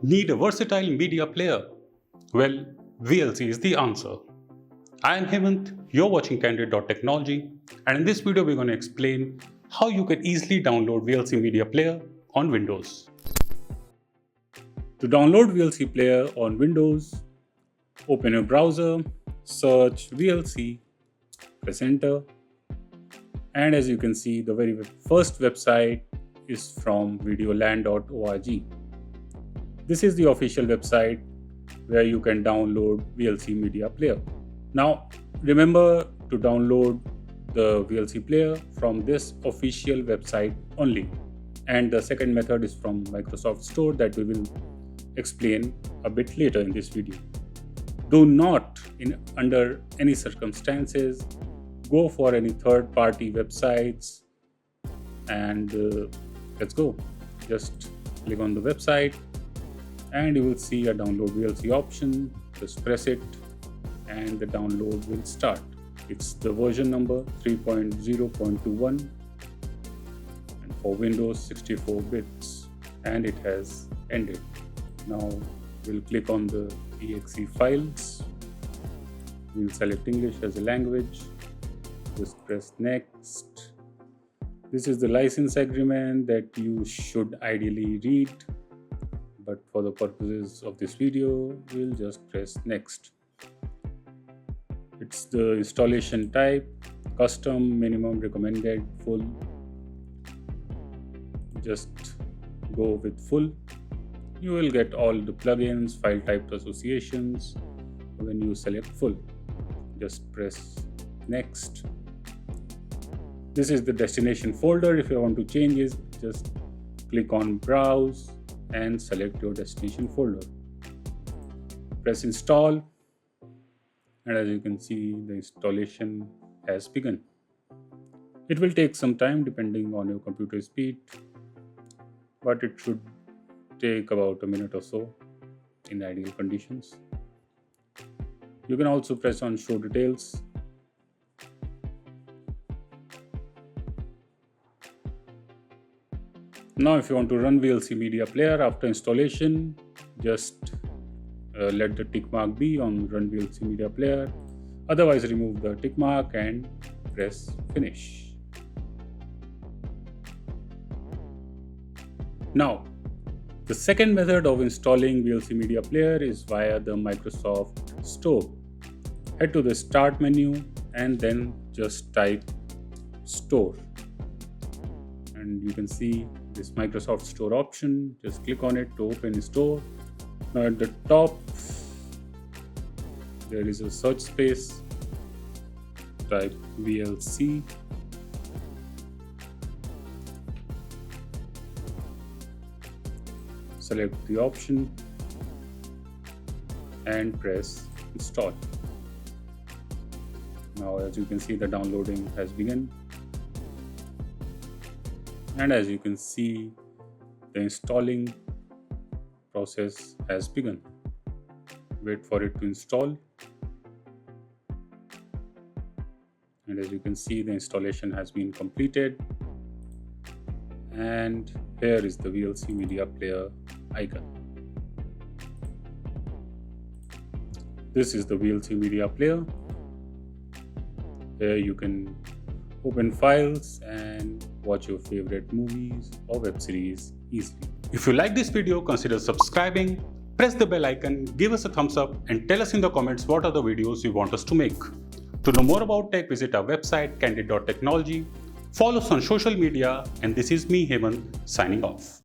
Need a versatile media player? Well, VLC is the answer. I am Hemant, you're watching Candid.Technology, and in this video we're going to explain how you can easily download VLC media player on Windows. To download VLC player on Windows, open your browser, search VLC, press enter, and as you can see, the very first website is from videoland.org. This is the official website where you can download VLC media player. Now remember to download the VLC player from this official website only, and the second method is from Microsoft Store that we will explain a bit later in this video. Do not, under any circumstances, go for any third-party websites, and let's go. Just click on the website and you will see a download VLC option. Just press it and the download will start. It's the version number 3.0.21 and for Windows 64 bits, and it has ended. Now we'll click on the exe files. We'll select English as a language. Just press next. This is the license agreement that you should ideally read, but for the purposes of this video, we'll just press next. It's the installation type, custom, minimum, recommended, full. Just go with full. You will get all the plugins, file types, associations when you select full. Just press next. This is the destination folder. If you want to change it, just click on browse and select your destination folder. Press install, and as you can see, the installation has begun. It will take some time depending on your computer speed, but it should take about a minute or so in ideal conditions. You can also press on show details. Now if you want to run VLC media player after installation, just let the tick mark be on run VLC media player. Otherwise, remove the tick mark and press finish. Now, the second method of installing VLC media player is via the Microsoft Store. Head to the start menu and then just type store. And you can see this Microsoft Store option. Just click on it to open store. Now at the top, there is a search space. Type VLC. Select the option and press install. Now as you can see, the downloading has begun. And as you can see, the installing process has begun. Wait for it to install. And as you can see, the installation has been completed. And here is the VLC media player icon. This is the VLC media player. Here you can open files and watch your favorite movies or web series easily. If you like this video, consider subscribing, press the bell icon, give us a thumbs up, and tell us in the comments what are the videos you want us to make. To know more about tech, visit our website Candid.Technology. Follow us on social media, and this is me, Hemant, signing off.